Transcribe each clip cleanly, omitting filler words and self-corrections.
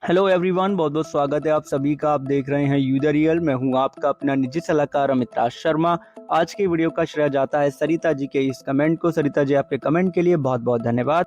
Hello everyone, बहुत बहुत स्वागत है आप सभी का। आप देख रहे हैं यू द रियल। मैं हूं आपका अपना निजी सलाहकार अमिताभ शर्मा। आज की वीडियो का श्रेय जाता है सरिता जी के इस कमेंट को। सरिता जी, आपके कमेंट के लिए बहुत बहुत धन्यवाद।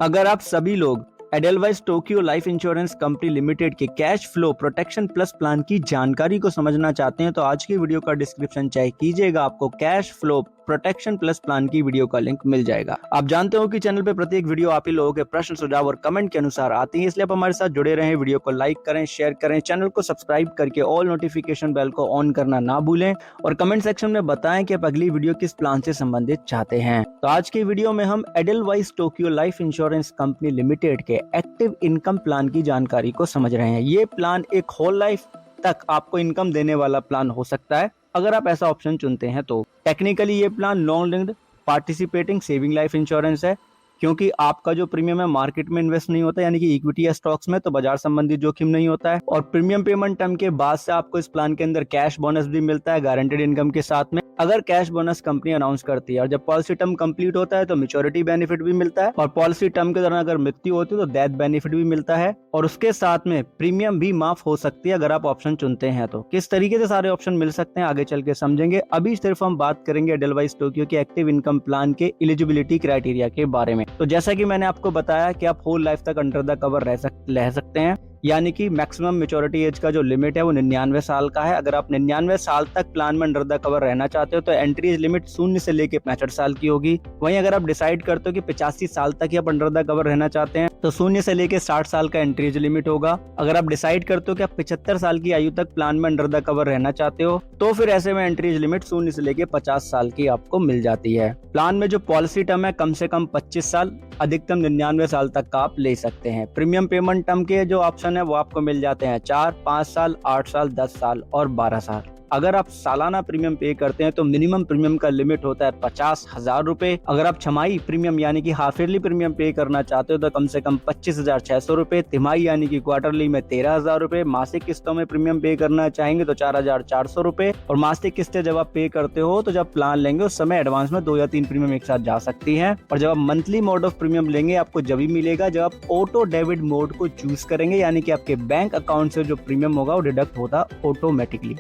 अगर आप सभी लोग Edelweiss Tokyo life insurance company limited के cash flow protection plus plan की जानकारी को समझना चाहते हैं तो आज की वीडियो का डिस्क्रिप्शन चेक कीजिएगा, आपको cash flow protection plus plan की वीडियो का लिंक मिल जाएगा। आप जानते हो कि चैनल पे प्रत्येक वीडियो आप ही लोगों के प्रश्न, सुझाव और कमेंट के अनुसार आती है, इसलिए आप हमारे साथ जुड़े रहें। वीडियो को लाइक करें, शेयर करें, चैनल को सब्सक्राइब करके ऑल नोटिफिकेशन बेल को ऑन करना ना भूलें और कमेंट सेक्शन में बताएं कि आप अगली वीडियो किस प्लान से संबंधित चाहते हैं। तो आज की वीडियो में हम Edelweiss Tokyo life insurance company limited के एक्टिव इनकम प्लान की जानकारी को समझ रहे हैं। ये प्लान एक होल लाइफ तक आपको इनकम देने वाला प्लान हो सकता है अगर आप ऐसा ऑप्शन चुनते हैं तो। टेक्निकली ये plan non linked participating saving life insurance है, क्योंकि आपका जो प्रीमियम है मार्केट में इन्वेस्ट नहीं होता, यानी कि इक्विटी या स्टॉक्स में, तो बाजार संबंधी जोखिम नहीं होता है। और प्रीमियम पेमेंट टर्म के बाद से आपको इस प्लान के अंदर कैश बोनस भी मिलता है गारंटेड इनकम के साथ में, अगर कैश बोनस कंपनी अनाउंस करती है। और जब पॉलिसी टर्म कंप्लीट होता है तो मैच्योरिटी बेनिफिट भी मिलता है, और पॉलिसी टर्म के दौरान अगर मृत्यु होती है तो डेथ बेनिफिट भी मिलता है, और उसके साथ में प्रीमियम भी माफ हो सकती है अगर आप ऑप्शन चुनते हैं तो। किस तरीके से सारे ऑप्शन मिल सकते हैं आगे चल के समझेंगे। अभी सिर्फ हम बात करेंगे एडेलवाइस टोक्यो के एक्टिव इनकम प्लान के एलिजिबिलिटी क्राइटेरिया के बारे में। तो जैसा कि मैंने आपको बताया कि आप होल लाइफ तक अंडर द कवर रह सकते हैं, यानी कि मैक्सिमम मैच्योरिटी एज का जो लिमिट है वो 99 साल का है। अगर आप 99 साल तक प्लान में अंडर द कवर रहना चाहते हो तो एंट्री एज लिमिट 0 से लेके 65 साल की होगी। वहीं अगर आप डिसाइड करते हो कि 85 साल तक ही आप अंडर द कवर रहना चाहते हैं तो 0 से लेके 60 साल का एंट्री एज लिमिट होगा। अगर आप डिसाइड करते हो कि आप 75 साल की आयु तक प्लान में अंडर द कवर रहना चाहते हो तो फिर ऐसे में एंट्री एज लिमिट 0 से लेके 50 साल की आपको मिल जाती है। प्लान में जो पॉलिसी टर्म है कम से कम 25 साल, अधिकतम 99 साल तक का आप ले सकते हैं। प्रीमियम पेमेंट टर्म के जो ऑप्शन है वो आपको मिल जाते हैं 4, 5 साल, 8 साल, 10 साल और 12 साल। अगर आप सालाना प्रीमियम पे करते हैं तो मिनिमम प्रीमियम का लिमिट होता है 50,000 रुपए। अगर आप छमाही प्रीमियम यानी कि हाफ ईयरली प्रीमियम पे करना चाहते हो तो कम से कम 25,600 रुपए, तिमाही यानी कि क्वार्टरली में 13,000 रुपए, मासिक किस्तों में प्रीमियम पे करना चाहेंगे तो 4,400 रुपए। और मासिक किस्तें जब आप पे करते हो तो जब प्लान लेंगे उस समय एडवांस में 2 या 3 प्रीमियम एक साथ जा सकती है। और जब आप मंथली मोड ऑफ प्रीमियम लेंगे आपको जब भी मिलेगा जब आप ऑटो डेबिट मोड को चूज करेंगे, यानी कि आपके बैंक अकाउंट से जो प्रीमियम होगा वो डिडक्ट होता ऑटोमेटिकली।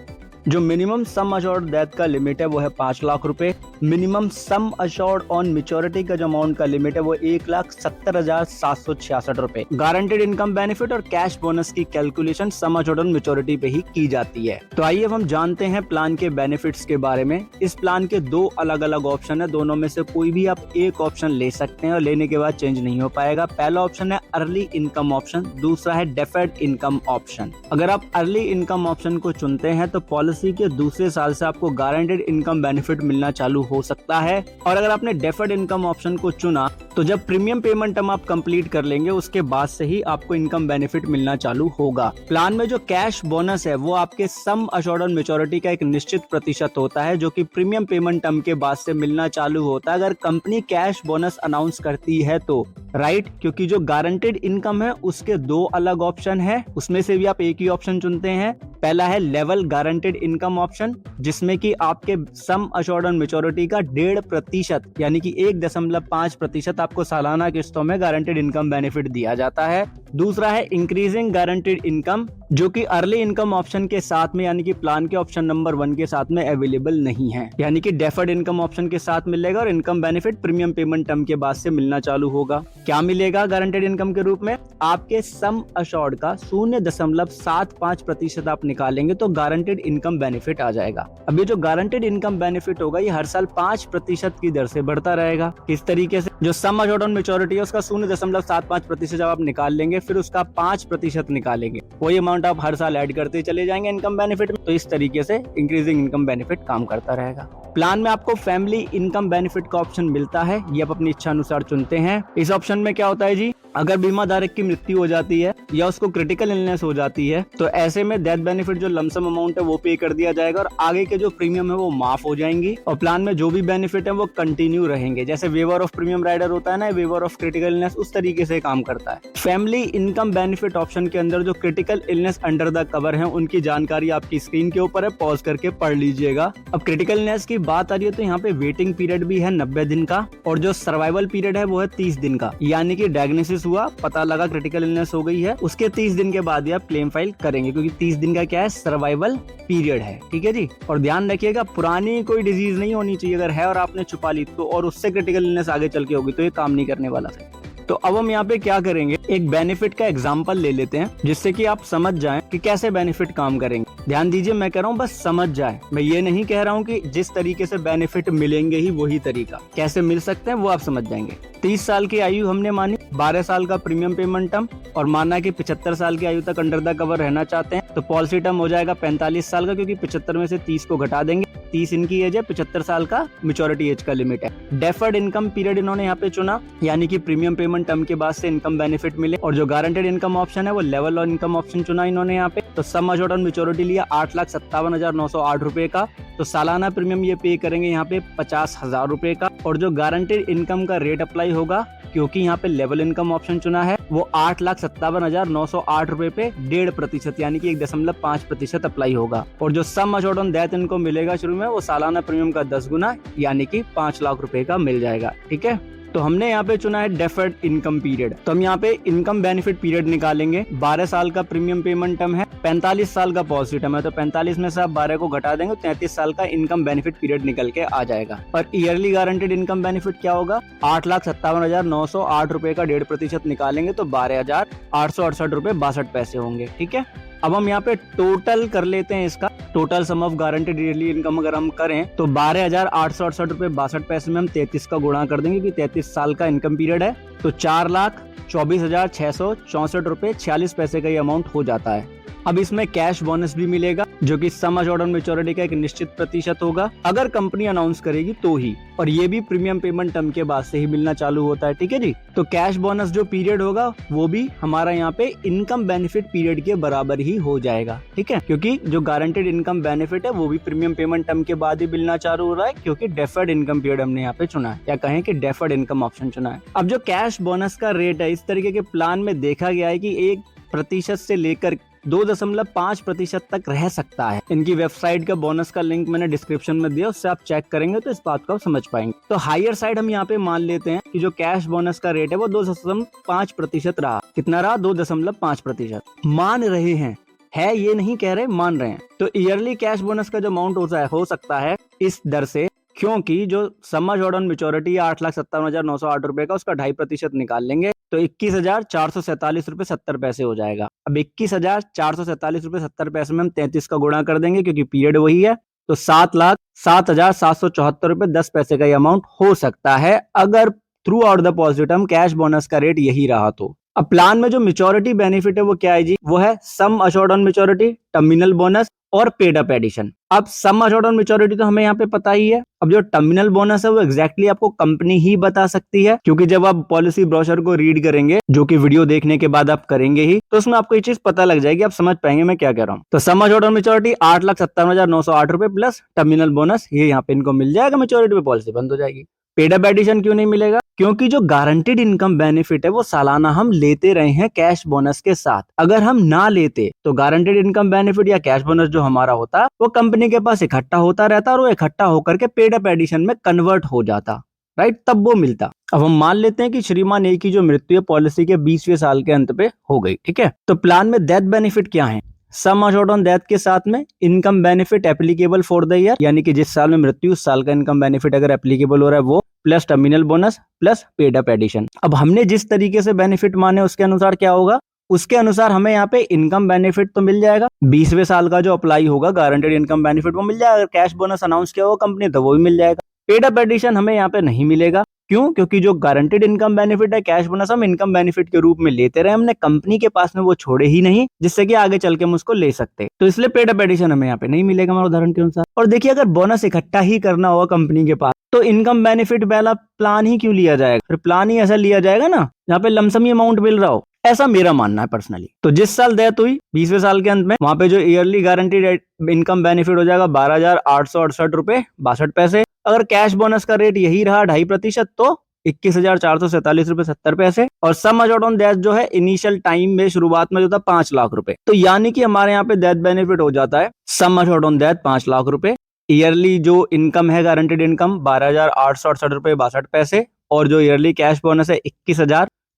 जो मिनिमम सम अश्योर्ड डेथ का लिमिट है वो है 5 लाख रुपए। Minimum sum assured on maturity का जो अमाउंट का लिमिट है वो 1,70,766 रुपए। गारंटेड इनकम बेनिफिट और कैश बोनस की calculation sum assured on maturity पे ही की जाती है। तो आइए अब हम जानते हैं प्लान के बेनिफिट्स के बारे में। इस प्लान के 2 अलग अलग ऑप्शन है, दोनों में से कोई भी आप एक ऑप्शन ले सकते हैं और लेने के बाद चेंज नहीं हो पाएगा। पहला ऑप्शन है अर्ली इनकम ऑप्शन, दूसरा है डेफर्ड इनकम ऑप्शन। अगर आप अर्ली इनकम ऑप्शन को चुनते हैं तो पॉलिसी के दूसरे साल से आपको गारंटेड इनकम बेनिफिट मिलना चालू हो सकता है। और अगर आपने डेफर्ड इनकम ऑप्शन को चुना तो जब प्रीमियम पेमेंट टर्म आप कंप्लीट कर लेंगे उसके बाद से ही आपको इनकम बेनिफिट मिलना चालू होगा। प्लान में जो कैश बोनस है वो आपके सम अश्योर्ड ऑन मैच्योरिटी का एक निश्चित प्रतिशत होता है, जो कि प्रीमियम पेमेंट टर्म के बाद से मिलना चालू होता है अगर कंपनी कैश बोनस अनाउंस करती है तो। राइट, क्योंकि जो गारंटेड इनकम है उसके 2 अलग ऑप्शन है, उसमें से भी आप एक ही ऑप्शन चुनते हैं। पहला है लेवल गारंटेड इनकम ऑप्शन, जिसमें कि आपके सम अश्योर्ड ऑन मैच्योरिटी का 1.5% यानी कि 1.5% आपको सालाना किस्तों में गारंटेड इनकम बेनिफिट दिया जाता है। दूसरा है इंक्रीजिंग गारंटेड इनकम, जो कि अर्ली इनकम ऑप्शन के साथ में यानी कि प्लान के ऑप्शन नंबर 1 के साथ में अवेलेबल नहीं है, यानी कि डेफर्ड इनकम ऑप्शन के साथ मिलेगा और income benefit premium payment term के बाद से मिलना चालू होगा। क्या मिलेगा गारंटेड इनकम के रूप में? आपके सम अश्योर्ड का 0.75% आप निकालेंगे तो गारंटेड इनकम बेनिफिट आ जाएगा। अब ये जो गारंटेड इनकम बेनिफिट होगा ये हर साल 5% की दर से बढ़ता रहेगा। किस तरीके से? जो सम अश्योर्ड ऑन मैच्योरिटी है उसका 0.75% जब आप निकाल लेंगे फिर उसका 5% निकालेंगे, वही अमाउंट आप हर साल ऐड करते चले जाएंगे इनकम बेनिफिट में। तो इस तरीके से इंक्रीजिंग इनकम बेनिफिट काम करता रहेगा। प्लान में आपको फैमिली इनकम बेनिफिट का ऑप्शन मिलता है, ये आप अपनी इच्छा अनुसार चुनते हैं। इस ऑप्शन में क्या होता है जी, अगर बीमा धारक की मृत्यु हो जाती है या उसको क्रिटिकल इलनेस हो जाती है तो ऐसे में डेथ बेनिफिट जो लमसम अमाउंट है वो पे कर दिया जाएगा और आगे के जो प्रीमियम है वो माफ हो जाएंगी और प्लान में जो भी बेनिफिट है वो कंटिन्यू रहेंगे। जैसे वेवर ऑफ प्रीमियम राइडर होता है ना, वेवर ऑफ क्रिटिकल इलनेस, उस तरीके से काम करता है। फैमिली इनकम बेनिफिट ऑप्शन के अंदर जो critical illness under the cover है उनकी जानकारी आपकी स्क्रीन के ऊपर है, पॉज करके पढ़ लीजिएगा। अब क्रिटिकल इलनेस की बात आ रही है तो यहाँ पे वेटिंग पीरियड भी है 90 दिन का और जो सर्वाइवल पीरियड है वो है 30 दिन का, यानी कि डायग्नोसिस डायग्नोसिस हुआ, पता लगा क्रिटिकल इलनेस हो गई है, उसके 30 दिन के बाद ही आप क्लेम फाइल करेंगे, क्योंकि 30 दिन का क्या है, सर्वाइवल पीरियड है। ठीक है जी। और ध्यान रखिएगा, पुरानी कोई डिजीज नहीं होनी चाहिए, अगर है और आपने छुपा ली तो, और उससे क्रिटिकल इलनेस आगे चल के होगी तो ये काम नहीं करने वाला है। तो अब हम यहाँ पे क्या करेंगे, एक बेनिफिट का एग्जांपल ले लेते हैं, जिससे कि आप समझ जाएं कि कैसे बेनिफिट काम करेंगे। ध्यान दीजिए, मैं कह रहा हूँ बस समझ जाएं, मैं ये नहीं कह रहा हूँ कि जिस तरीके से बेनिफिट मिलेंगे ही वही तरीका, कैसे मिल सकते हैं वो आप समझ जाएंगे। 30 साल की आयु हमने मानी, 12 साल का प्रीमियम पेमेंट टर्म, और माना कि 75 साल की आयु तक अंडर द कवर रहना चाहते हैं, तो पॉलिसी टर्म हो जाएगा 45 साल का, क्योंकि 75 में से 30 को घटा देंगे, 30 इनकी एज है, 75 साल का मैच्योरिटी एज का लिमिट है। डेफर्ड इनकम पीरियड इन्होंने यहाँ पे चुना, यानी कि प्रीमियम पेमेंट टर्म के बाद से इनकम बेनिफिट मिले, और जो गारंटेड इनकम ऑप्शन है वो लेवल ऑन इनकम ऑप्शन चुना इन्होंने यहाँ पे। तो सम अश्योर्ड ऑन मैच्योरिटी लिया 8,57,908 रुपए का, तो सालाना प्रीमियम ये पे करेंगे यहाँ पे 50,000 रुपए का, और जो गारंटेड इनकम का रेट अप्लाई होगा, क्योंकि यहाँ पे लेवल इनकम ऑप्शन चुना है, वो 8,57,908 रुपए पे 1.5% यानी कि 1.5% अप्लाई होगा। और जो सम अश्योर्ड ऑन डेथ इनको मिलेगा शुरू में, वो सालाना प्रीमियम का 10 गुना यानी कि 5 लाख रुपए का मिल जाएगा। ठीक है। तो हमने यहाँ पे चुना है डेफर्ड इनकम पीरियड, तो हम यहाँ पे इनकम बेनिफिट पीरियड निकालेंगे। 12 साल का प्रीमियम पेमेंट टर्म है, 45 साल का पॉलिसी टर्म है, तो 45 में से आप 12 को घटा देंगे, 33 साल का इनकम बेनिफिट पीरियड निकल के आ जाएगा। और ईयरली गारंटेड इनकम बेनिफिट क्या होगा, 8,57,908 रुपए का 1.5% निकालेंगे तो 12,868 रुपए 62 पैसे होंगे। ठीक है। अब हम यहाँ पे टोटल कर लेते हैं, इसका total sum of guaranteed yearly income अगर हम करें तो 12,868 रुपए 62 पैसे में हम 33 का गुणा कर देंगे, क्योंकि 33 साल का इनकम पीरियड है, तो 4,24,664 रुपए 46 पैसे का ये अमाउंट हो जाता है। अब इसमें कैश बोनस भी मिलेगा, जो कि सम अश्योर्ड ऑन मैच्योरिटी का एक निश्चित प्रतिशत होगा, अगर कंपनी अनाउंस करेगी तो ही, और ये भी प्रीमियम पेमेंट टर्म के बाद से ही मिलना चालू होता है। ठीक है जी। तो कैश बोनस जो पीरियड होगा वो भी हमारा यहाँ पे इनकम बेनिफिट पीरियड के बराबर ही हो जाएगा। ठीक है, क्योंकि जो गारंटेड इनकम बेनिफिट है वो भी प्रीमियम पेमेंट टर्म के बाद ही मिलना चालू हो रहा है, क्योंकि डेफर्ड इनकम पीरियड हमने यहाँ पे चुना है, या कहें कि डेफर्ड इनकम ऑप्शन चुना है। अब जो कैश बोनस का रेट है, इस तरीके के प्लान में देखा गया है कि 1% से लेकर 2.5% तक रह सकता है। इनकी वेबसाइट का बोनस का लिंक मैंने डिस्क्रिप्शन में दिया, उससे आप चेक करेंगे तो इस बात को आप समझ पाएंगे। तो हायर साइड हम यहाँ पे मान लेते हैं कि जो कैश बोनस का रेट है वो 2.5% रहा। कितना रहा? 2.5% मान रहे हैं, है ये नहीं कह रहे, मान रहे हैं। तो ईयरली कैश बोनस का जो अमाउंट हो सकता है इस दर से, क्योंकि जो सम अश्योर्ड ऑन मैच्योरिटी 8,57,908 रुपए का, उसका 2.5% निकाल लेंगे तो 21,447 रुपए 70 पैसे हो जाएगा। अब 21,447 रुपए 70 पैसे में हम 33 का गुणा कर देंगे, क्योंकि पीरियड वही है, तो 7,07,774 रुपए 10 पैसे का ये अमाउंट हो सकता है, अगर through out the policy term cash bonus का रेट यही रहा तो। अब प्लान में जो मैच्योरिटी बेनिफिट है वो क्या है जी? वो है sum assured on maturity, terminal bonus और पेड अप एडिशन। अब सम अश्योर्ड ऑन मैच्योरिटी तो हमें यहाँ पे पता ही है। अब जो टर्मिनल बोनस है वो एग्जैक्टली आपको कंपनी ही बता सकती है, क्योंकि जब आप पॉलिसी ब्रोशर को रीड करेंगे, जो कि वीडियो देखने के बाद आप करेंगे ही, तो उसमें आपको ये चीज पता लग जाएगी, आप समझ पाएंगे मैं क्या कह रहा हूँ। तो सम अश्योर्ड ऑन मैच्योरिटी 8,57,908 रुपए प्लस टर्मिनल बोनस, ये यहाँ पे इनको मिल जाएगा, मैच्योरिटी पे पॉलिसी बंद हो जाएगी। पेड अप एडिशन क्यों नहीं मिलेगा? क्योंकि जो गारंटेड इनकम बेनिफिट है वो सालाना हम लेते रहे हैं कैश बोनस के साथ। अगर हम ना लेते तो गारंटेड इनकम बेनिफिट या कैश बोनस जो हमारा होता वो कंपनी के पास इकट्ठा होता रहता, और वो इकट्ठा होकर के पेड अप एडिशन में कन्वर्ट हो जाता, राइट, तब वो मिलता। अब हम मान लेते हैं कि श्रीमान ए की जो मृत्यु है पॉलिसी के 20वें साल के अंत पे हो गई। ठीक है, तो प्लान में डेथ बेनिफिट क्या है? सम अश्योर्ड ऑन डेथ के साथ में income benefit applicable for the year, यानी कि जिस साल में मृत्यु उस साल का इनकम बेनिफिट अगर एप्लीकेबल हो रहा है वो, plus terminal bonus plus paid up addition. अब हमने जिस तरीके से बेनिफिट माने उसके अनुसार क्या होगा, उसके अनुसार हमें यहाँ पे इनकम बेनिफिट तो मिल जाएगा, 20वें साल का जो अप्लाई होगा गारंटेड इनकम बेनिफिट वो मिल जाएगा। अगर कैश बोनस अनाउंस किया होगा कंपनी तो वो भी मिल जाएगा। पेड अप एडिशन हमें यहाँ पे नहीं मिलेगा, क्यों? क्योंकि जो गारंटेड इनकम बेनिफिट है, कैश बोनस हम इनकम बेनिफिट के रूप में लेते रहे, हमने कंपनी के पास में वो छोड़े ही नहीं, जिससे कि आगे चल के हम उसको ले सकते, तो इसलिए पेड अप एडिशन हमें यहाँ पे नहीं मिलेगा हमारे उदाहरण के अनुसार। और देखिए, अगर बोनस इकट्ठा ही करना होगा कंपनी के पास तो इनकम बेनिफिट वाला प्लान ही क्यों लिया जाएगा? फिर प्लान ही ऐसा लिया जाएगा ना जहाँ पे लमसम अमाउंट मिल रहा हो, ऐसा मेरा मानना है पर्सनली। तो जिस साल डेथ हुई 20वें साल के अंत में, वहां पे जो ईयरली गारंटीड इनकम बेनिफिट हो जाएगा 12,868 रुपए 62 पैसे। अगर कैश बोनस का रेट यही रहा 2.5% तो 21,447 रुपए 70 पैसे। और सम अश्योर्ड ऑन डेथ जो है इनिशियल टाइम में शुरुआत में जो था 5 लाख रुपए, तो यानी कि हमारे यहाँ पे डेथ बेनिफिट हो जाता है sum assured on death 5 lakh रुपए। ईयरली जो इनकम है गारंटेड इनकम 12,868 रुपए 62 पैसे, और जो ईयरली कैश बोनस है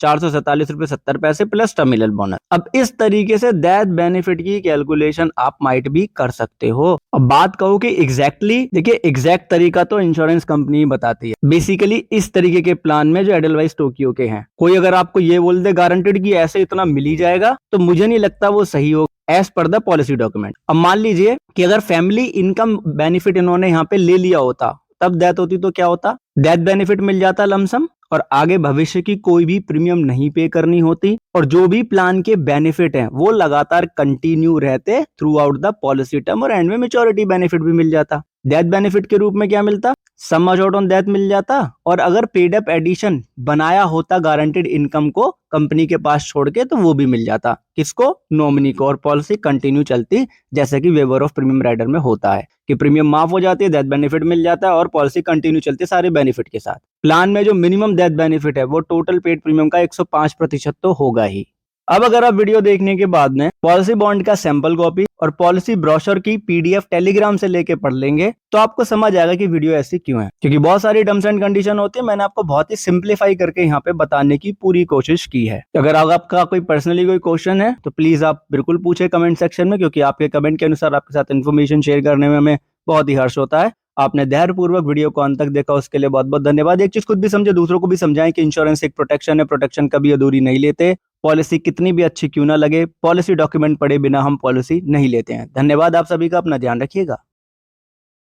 ₹447.70 प्लस टर्मिनल बोनस। अब इस तरीके से डेथ बेनिफिट की कैलकुलेशन आप माइट भी कर सकते हो। अब बात कहो कि एग्जैक्टली देखिए, एग्जैक्ट तरीका तो इंश्योरेंस कंपनी ही बताती है। बेसिकली इस तरीके के प्लान में जो एडलवाइस टोक्यो के हैं, कोई अगर आपको ये बोल दे गारंटेड कि ऐसे इतना मिल ही जाएगा, तो मुझे नहीं लगता वो सही होगा as per the policy document. अब मान लीजिए कि अगर फैमिली इनकम बेनिफिट इन्होंने यहाँ पे ले लिया होता, तब डेथ होती तो क्या होता, डेथ बेनिफिट मिल जाता लमसम, और आगे भविष्य की कोई भी प्रीमियम नहीं पे करनी होती, और जो भी प्लान के बेनिफिट हैं वो लगातार कंटिन्यू रहते through out the policy term, और एंड में मैच्योरिटी बेनिफिट भी मिल जाता। डेथ बेनिफिट के रूप में क्या मिलता, सम अश्योर्ड ऑन डेथ मिल जाता, और अगर पेड अप एडिशन बनाया होता गारंटेड इनकम को कंपनी के पास छोड़ के, तो वो भी मिल जाता किसको, नॉमिनी को, और पॉलिसी कंटिन्यू चलती, जैसे कि वेवर ऑफ प्रीमियम राइडर में होता है कि प्रीमियम माफ हो जाती है, डेथ बेनिफिट मिल जाता है और पॉलिसी कंटिन्यू चलती है सारे बेनिफिट के साथ। प्लान में जो मिनिमम डेथ बेनिफिट है वो टोटल पेड प्रीमियम का 105% तो होगा ही। अब अगर आप वीडियो देखने के बाद में पॉलिसी बॉन्ड का सैंपल कॉपी और पॉलिसी ब्रोशर की पीडीएफ टेलीग्राम से लेके पढ़ लेंगे, तो आपको समझ आएगा कि वीडियो ऐसी क्यों है, क्योंकि बहुत सारी टर्म्स एंड कंडीशन होती है। मैंने आपको बहुत ही सिंप्लीफाई करके यहाँ पे बताने की पूरी कोशिश की है। अगर आपका कोई पर्सनली कोई क्वेश्चन है तो प्लीज आप बिल्कुल पूछे कमेंट सेक्शन में, क्योंकि आपके कमेंट के अनुसार आपके साथ इन्फॉर्मेशन शेयर करने में हमें बहुत ही हर्ष होता है। आपने धैर्यपूर्वक वीडियो को अंत तक देखा, उसके लिए बहुत बहुत धन्यवाद। एक चीज खुद भी समझे, दूसरों को भी समझाएं कि इंश्योरेंस एक प्रोटेक्शन है, प्रोटेक्शन कभी अधूरी नहीं लेते। पॉलिसी कितनी भी अच्छी क्यों ना लगे, पॉलिसी डॉक्यूमेंट पढ़े बिना हम पॉलिसी नहीं लेते हैं। धन्यवाद आप सभी का, अपना ध्यान रखिएगा।